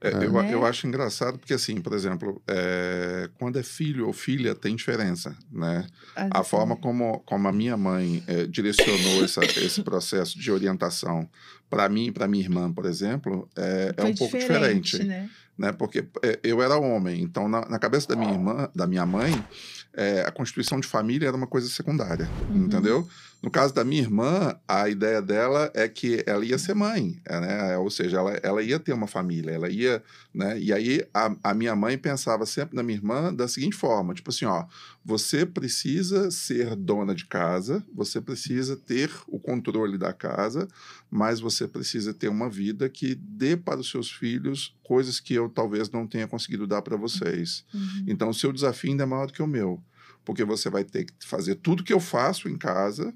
né? Eu acho engraçado porque, assim, por exemplo, quando é filho ou filha, tem diferença, né? A forma como a minha mãe direcionou esse processo de orientação para mim e para minha irmã, por exemplo, é Foi um pouco diferente, diferente, né? né? Porque eu era homem, então na cabeça da minha irmã, da minha mãe, a constituição de família era uma coisa secundária, entendeu? No caso da minha irmã, a ideia dela é que ela ia ser mãe, né? Ou seja, ela ia ter uma família, ela ia, né? E aí a minha mãe pensava sempre na minha irmã da seguinte forma, tipo assim, ó, você precisa ser dona de casa, você precisa ter o controle da casa, mas você precisa ter uma vida que dê para os seus filhos coisas que eu talvez não tenha conseguido dar para vocês. Então, o seu desafio ainda é maior do que o meu, porque você vai ter que fazer tudo que eu faço em casa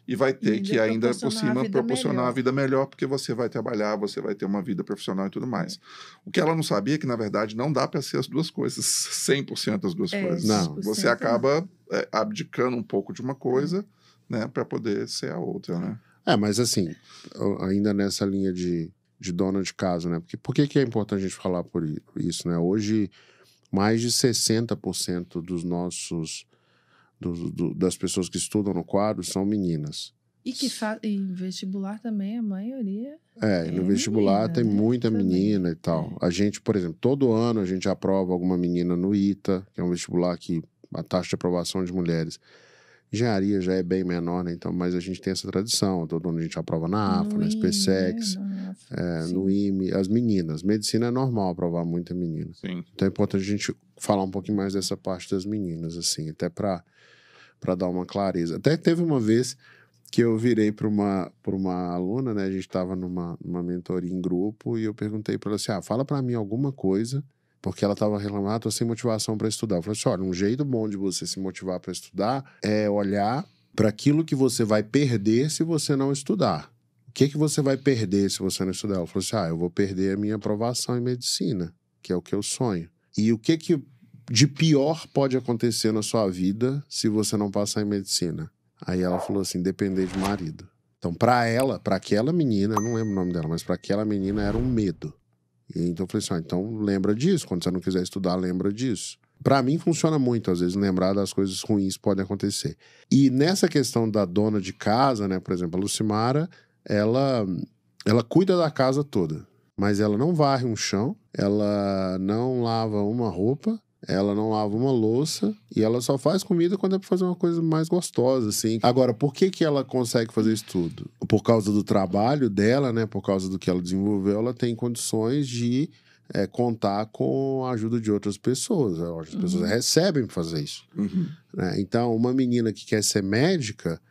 e vai ter que ainda, por cima, proporcionar uma vida melhor, porque você vai trabalhar, você vai ter uma vida profissional e tudo mais. O que ela não sabia é que, na verdade, não dá para ser as duas coisas, 100% as duas coisas. Não. Você acaba abdicando um pouco de uma coisa, né, para poder ser a outra, né? Mas assim, ainda nessa linha de dona de casa, né? Porque por que é importante a gente falar por isso, né? Hoje, mais de 60% dos nossos... das pessoas que estudam no quadro são meninas. E em vestibular também, a maioria. No vestibular menina, tem né? muita Também. menina e tal. A gente, por exemplo, todo ano a gente aprova alguma menina no ITA, que é um vestibular que a taxa de aprovação de mulheres. Engenharia já é bem menor, né? Então, mas a gente tem essa tradição. Todo ano a gente aprova na AFA, na SpaceX, no IME. As meninas. Medicina é normal aprovar muita menina. Sim. Então é importante a gente falar um pouquinho mais dessa parte das meninas, assim, até para dar uma clareza. Até teve uma vez que eu virei para uma aluna, né? A gente estava numa mentoria em grupo e eu perguntei para ela assim, fala para mim alguma coisa, porque ela estava reclamando, tô sem motivação para estudar. Eu falei assim, olha, um jeito bom de você se motivar para estudar é olhar para aquilo que você vai perder se você não estudar. O que você vai perder se você não estudar? Ela falou assim, eu vou perder a minha aprovação em medicina, que é o que eu sonho. E o que de pior pode acontecer na sua vida se você não passar em medicina? Aí ela falou assim, depender de marido. Então, para aquela menina, eu não lembro o nome dela, mas para aquela menina era um medo. E então eu falei assim, então lembra disso, quando você não quiser estudar, lembra disso. Para mim funciona muito, às vezes, lembrar das coisas ruins que podem acontecer. E nessa questão da dona de casa, né, por exemplo, a Lucimara, ela cuida da casa toda, mas ela não varre um chão, ela não lava uma roupa, ela não lava uma louça e ela só faz comida quando é pra fazer uma coisa mais gostosa, assim. Agora, por que ela consegue fazer isso tudo? Por causa do trabalho dela, né? Por causa do que ela desenvolveu, ela tem condições de contar com a ajuda de outras pessoas. As pessoas recebem pra fazer isso. Né? Então, uma menina que quer ser médica,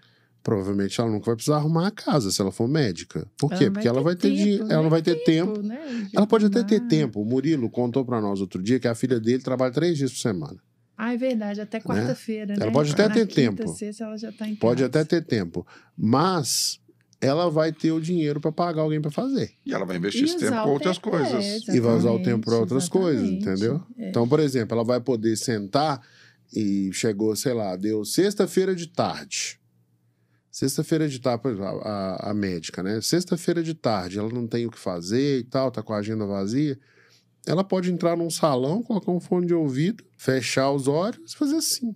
provavelmente ela nunca vai precisar arrumar a casa se ela for médica. Por quê? Porque ela vai ter dinheiro, ela não vai ter tempo. Né? Ela pode até ter tempo. O Murilo contou pra nós outro dia que a filha dele trabalha 3 dias por semana. É verdade, até quarta-feira, né? Ela pode até ter tempo. Sexta, ela já tá em pode casa. até ter tempo. Mas ela vai ter o dinheiro para pagar alguém para fazer. E ela vai investir esse tempo com outras coisas. E vai usar o tempo para outras coisas, entendeu? Então, por exemplo, ela vai poder sentar e chegou, sei lá, deu sexta-feira de tarde. Sexta-feira de tarde, a médica, né? Sexta-feira de tarde, ela não tem o que fazer e tal, tá com a agenda vazia. Ela pode entrar num salão, colocar um fone de ouvido, fechar os olhos e fazer assim.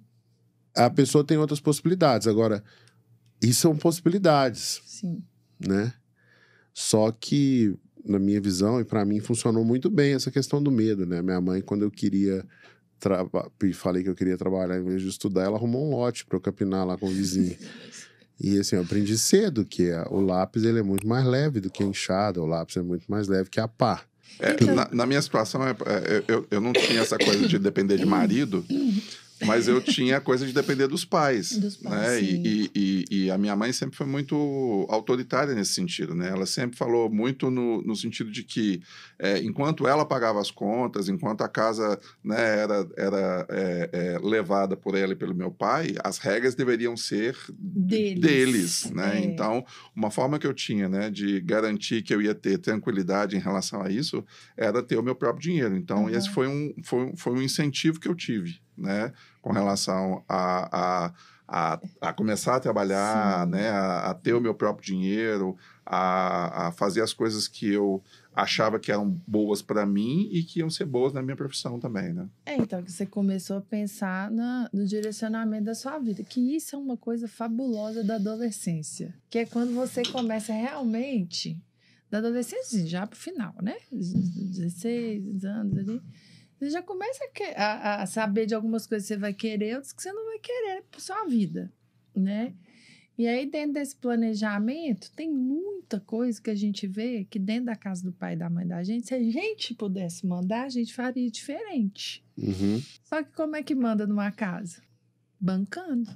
A pessoa tem outras possibilidades. Agora, isso são possibilidades. Sim. Né? Só que, na minha visão, e para mim funcionou muito bem essa questão do medo, né? Minha mãe, quando eu queria falei que eu queria trabalhar em vez de estudar, ela arrumou um lote para eu capinar lá com o vizinho. E assim, eu aprendi cedo que o lápis ele é muito mais leve do que a enxada, o lápis é muito mais leve que a pá. Na minha situação, eu não tinha essa coisa de depender de marido, mas eu tinha a coisa de depender dos pais. Né? E a minha mãe sempre foi muito autoritária nesse sentido. Né? Ela sempre falou muito no sentido de que, enquanto ela pagava as contas, enquanto a casa, né, era levada por ela e pelo meu pai, as regras deveriam ser deles. Né? Então, uma forma que eu tinha, né, de garantir que eu ia ter tranquilidade em relação a isso era ter o meu próprio dinheiro. Então, esse foi um incentivo que eu tive. Né, com relação a começar a trabalhar, né, a ter o meu próprio dinheiro, a fazer as coisas que eu achava que eram boas para mim e que iam ser boas na minha profissão também, né? Então, que você começou a pensar no direcionamento da sua vida, que isso é uma coisa fabulosa da adolescência, que é quando você começa realmente, da adolescência já pro final, né? 16 anos ali, você já começa a saber de algumas coisas que você vai querer, outras que você não vai querer para sua vida, né? E aí, dentro desse planejamento, tem muita coisa que a gente vê que dentro da casa do pai e da mãe da gente, se a gente pudesse mandar, a gente faria diferente. Uhum. Só que como é que manda numa casa? Bancando.